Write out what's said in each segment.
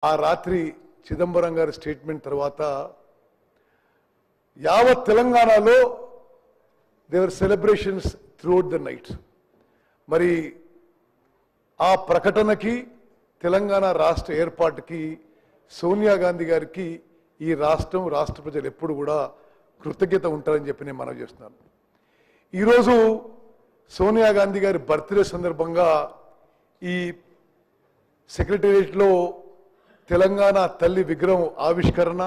ఆ రాత్రి చిదంబరం గారి స్టేట్మెంట్ తర్వాత యావత్ తెలంగాణలో దేవర్ సెలబ్రేషన్స్ త్రూఅవుట్ ద నైట్. మరి ఆ ప్రకటనకి తెలంగాణ రాష్ట్ర ఏర్పాటుకి సోనియా గాంధీ గారికి ఈ రాష్ట్రం రాష్ట్ర ప్రజలు ఎప్పుడు కూడా కృతజ్ఞత ఉంటారని చెప్పి నేను మనవి చేస్తున్నాను. ఈరోజు సోనియా గాంధీ గారి బర్త్డే సందర్భంగా ఈ సెక్రటేరియట్లో తెలంగాణ తల్లి విగ్రహం ఆవిష్కరణ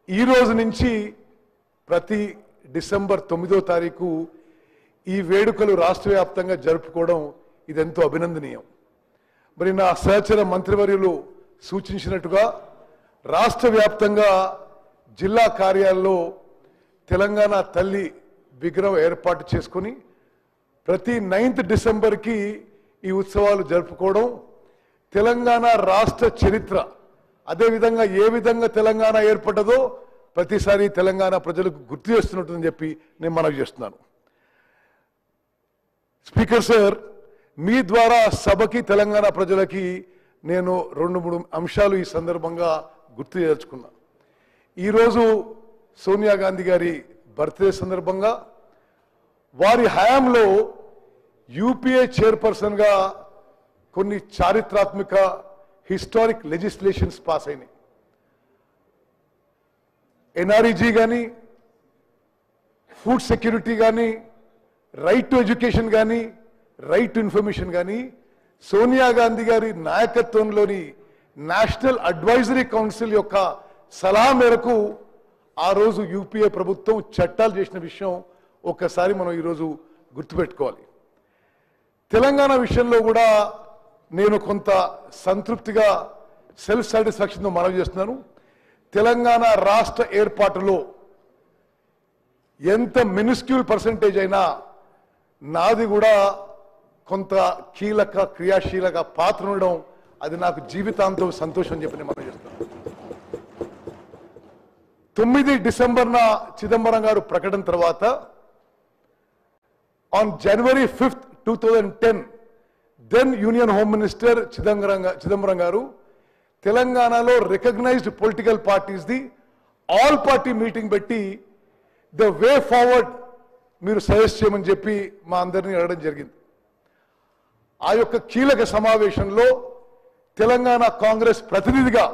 ఈ రోజు నుంచి ప్రతి డిసెంబర్ 9వ తారీఖు ఈ వేడుకలు రాష్ట్ర వ్యాప్తంగా జరుపుకోవడం ఇదెంతో అభినందనీయం. మరి నా సహచర మంత్రివర్యులు సూచించినట్టుగా రాష్ట్ర వ్యాప్తంగా జిల్లా కార్యాలయంలో తెలంగాణ తల్లి విగ్రహం ఏర్పాటు చేసుకొని ప్రతి 9th డిసెంబర్కి ఈ ఉత్సవాలు జరుపుకోవడం తెలంగాణ రాష్ట్ర చరిత్ర, అదేవిధంగా ఏ విధంగా తెలంగాణ ఏర్పడ్డదో ప్రతిసారి తెలంగాణ ప్రజలకు గుర్తు చేస్తున్నట్టుందని చెప్పి నేను మనవి చేస్తున్నాను. స్పీకర్ సార్, మీ ద్వారా సభకి తెలంగాణ ప్రజలకి నేను 2-3 అంశాలు ఈ సందర్భంగా గుర్తు చేయదలుచుకున్నా. ఈరోజు సోనియా గాంధీ గారి బర్త్డే సందర్భంగా వారి హయాంలో యూపీఏ చైర్పర్సన్గా కొన్ని చారిత్రాత్మక హిస్టారిక్ లెజిస్లేషన్స్ పాస్ అయినాయి. ఎన్ఆర్ఈజీ కానీ, ఫుడ్ సెక్యూరిటీ కానీ, రైట్ టు ఎడ్యుకేషన్ కానీ, రైట్ టు ఇన్ఫర్మేషన్ కానీ సోనియా గాంధీ గారి నాయకత్వంలోని నేషనల్ అడ్వైజరీ కౌన్సిల్ యొక్క సలహా మేరకు ఆ రోజు యూపీఏ ప్రభుత్వం చట్టాలు చేసిన విషయం ఒక్కసారి మనం ఈరోజు గుర్తుపెట్టుకోవాలి. తెలంగాణ విషయంలో కూడా నేను కొంత సంతృప్తిగా సెల్ఫ్ సాటిస్ఫాక్షన్తో మనవి చేస్తున్నాను. తెలంగాణ రాష్ట్ర ఏర్పాటులో ఎంత మినిస్క్యూల్ పర్సంటేజ్ అయినా నాది కూడా కొంత కీలక క్రియాశీలక పాత్ర ఉండడం అది నాకు జీవితాంతం సంతోషం చెప్పి నేను మనవి చేస్తున్నాను. 9 డిసెంబర్న చిదంబరం గారు ప్రకటన తర్వాత on January 5th 2010 then union home minister Chidambaram గారు తెలంగాణలో recognised political parties the all party meeting పెట్టి ద వే ఫార్వర్డ్ మీరు సజెస్ట్ చేయమని చెప్పి మా అందరినీ అడగడం జరిగింది. ఆ యొక్క కీలక సమావేశంలో తెలంగాణ కాంగ్రెస్ ప్రతినిధిగా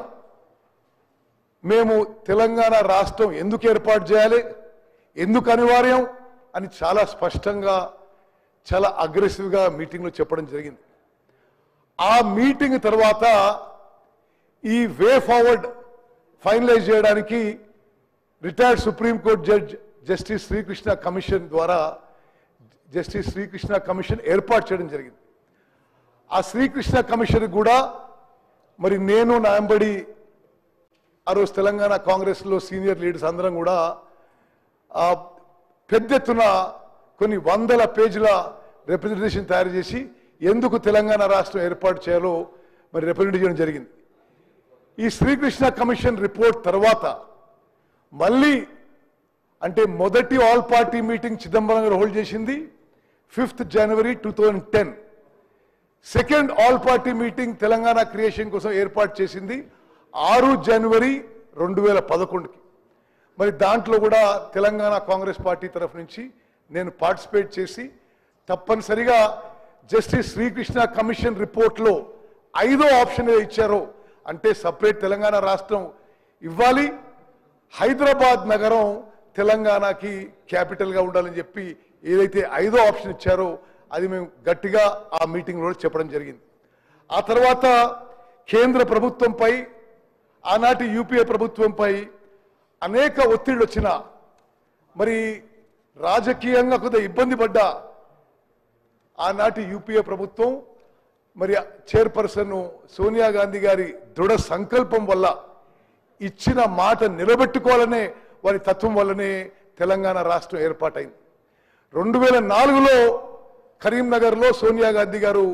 మేము తెలంగాణ రాష్ట్రం ఎందుకు ఏర్పాటు చేయాలి, ఎందుకు అనివార్యం అని చాలా స్పష్టంగా చాలా అగ్రెసివ్గా మీటింగ్లో చెప్పడం జరిగింది. ఆ మీటింగ్ తర్వాత ఈ వే ఫార్వర్డ్ ఫైనలైజ్ చేయడానికి retired supreme court judge justice Srikrishna commission ద్వారా జస్టిస్ శ్రీకృష్ణ కమిషన్ ఏర్పాటు చేయడం జరిగింది. ఆ శ్రీకృష్ణ కమిషన్ కూడా మరి నేను నాయంబడి ఆ రోజు తెలంగాణ కాంగ్రెస్లో సీనియర్ లీడర్స్ అందరం కూడా పెద్ద ఎత్తున కొన్ని 100 పేజీల రిప్రజెంటేషన్ తయారు చేసి ఎందుకు తెలంగాణ రాష్ట్రం ఏర్పాటు చేయాలో మరి రిప్రజెంట్ చేయడం జరిగింది. ఈ శ్రీకృష్ణ కమిషన్ రిపోర్ట్ తర్వాత మళ్ళీ అంటే మొదటి ఆల్ పార్టీ మీటింగ్ చిదంబరం గారు హోల్డ్ చేసింది 5th జనవరి 2010. Second all party meeting Telangana creation కోసం ఏర్పాటు చేసింది 6 జనవరి 2011కి. మరి దాంట్లో కూడా తెలంగాణ కాంగ్రెస్ పార్టీ తరఫు నుంచి నేను పార్టిసిపేట్ చేసి తప్పనిసరిగా జస్టిస్ శ్రీకృష్ణ కమిషన్ రిపోర్ట్లో 5వ ఆప్షన్ ఇచ్చారో అంటే సపరేట్ తెలంగాణ రాష్ట్రం ఇవ్వాలి, హైదరాబాద్ నగరం తెలంగాణకి క్యాపిటల్గా ఉండాలని చెప్పి ఏదైతే 5వ ఆప్షన్ ఇచ్చారో అది మేము గట్టిగా ఆ మీటింగ్లో చెప్పడం జరిగింది. ఆ తర్వాత కేంద్ర ప్రభుత్వంపై ఆనాటి యూపీఏ ప్రభుత్వంపై అనేక ఒత్తిళ్ళు వచ్చినా మరి రాజకీయంగా కొంత ఇబ్బంది పడ్డ ఆనాటి యూపీఏ ప్రభుత్వం మరి చైర్పర్సన్ సోనియా గాంధీ గారి దృఢ సంకల్పం వల్ల ఇచ్చిన మాట నిలబెట్టుకోవాలనే వారి తత్వం వల్లనే తెలంగాణ రాష్ట్రం ఏర్పాటైంది. 2004లో కరీంనగర్లో సోనియా గాంధీ గారు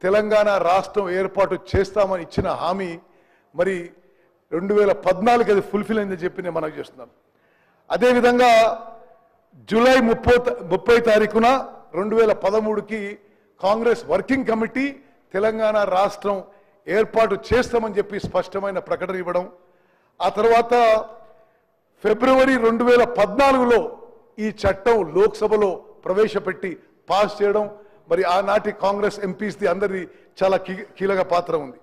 తెలంగాణ రాష్ట్రం ఏర్పాటు చేస్తామని ఇచ్చిన హామీ మరి 2014 అది ఫుల్ఫిల్ అయిందని చెప్పి నేను మనవి చేస్తున్నాను. అదేవిధంగా జూలై 30 తారీఖున 2013కి కాంగ్రెస్ వర్కింగ్ కమిటీ తెలంగాణ రాష్ట్రం ఏర్పాటు చేస్తామని చెప్పి స్పష్టమైన ప్రకటన ఇవ్వడం, ఆ తర్వాత ఫిబ్రవరి 2014లో ఈ చట్టం లోక్సభలో ప్రవేశపెట్టి పాస్ చేయడం, మరి ఆనాటి కాంగ్రెస్ ఎంపీస్ది అందరిది చాలా కీలక పాత్ర ఉంది.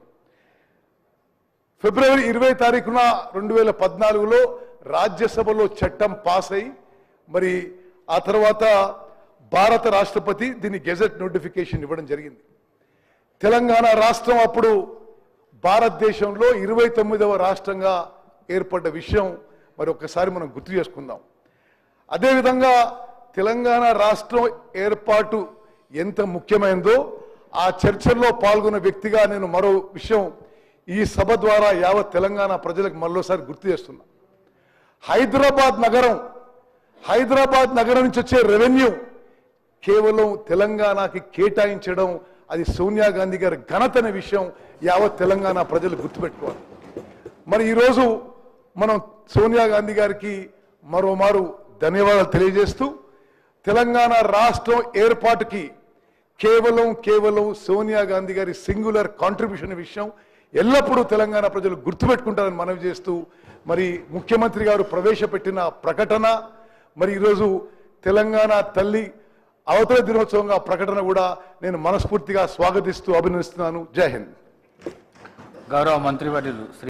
ఫిబ్రవరి 20 తారీఖున 2014లో రాజ్యసభలో చట్టం పాస్ అయి, మరి ఆ తర్వాత భారత రాష్ట్రపతి దీన్ని గెజెట్ నోటిఫికేషన్ ఇవ్వడం జరిగింది. తెలంగాణ రాష్ట్రం అప్పుడు భారతదేశంలో 29వ రాష్ట్రంగా ఏర్పడ్డ విషయం మరి ఒక్కసారి మనం గుర్తు చేసుకుందాం. అదేవిధంగా తెలంగాణ రాష్ట్రం ఏర్పాటు ఎంత ముఖ్యమైనదో ఆ చర్చల్లో పాల్గొన్న వ్యక్తిగా నేను మరో విషయం ఈ సభ ద్వారా యావత్ తెలంగాణ ప్రజలకు మరోసారి గుర్తు చేస్తున్నా. హైదరాబాద్ నగరం నుంచి వచ్చే రెవెన్యూ కేవలం తెలంగాణకి కేటాయించడం, అది సోనియా గాంధీ గారి ఘనత అనే విషయం యావత్ తెలంగాణ ప్రజలు గుర్తుపెట్టుకోవాలి. మరి ఈరోజు మనం సోనియా గాంధీ గారికి మరోమారు ధన్యవాదాలు తెలియజేస్తూ, తెలంగాణ రాష్ట్రం ఏర్పాటుకి కేవలం సోనియా గాంధీ గారి సింగులర్ కాంట్రిబ్యూషన్ విషయం ఎల్లప్పుడూ తెలంగాణ ప్రజలు గుర్తుపెట్టుకుంటారని మనవి చేస్తూ, మరి ముఖ్యమంత్రి గారు ప్రవేశపెట్టిన ప్రకటన, మరి ఈరోజు తెలంగాణ తల్లి అవతరణ దినోత్సవంగా ప్రకటన కూడా నేను మనస్ఫూర్తిగా స్వాగతిస్తూ అభినందిస్తున్నాను. జై హింద్. గౌరవ మంత్రివర్యులు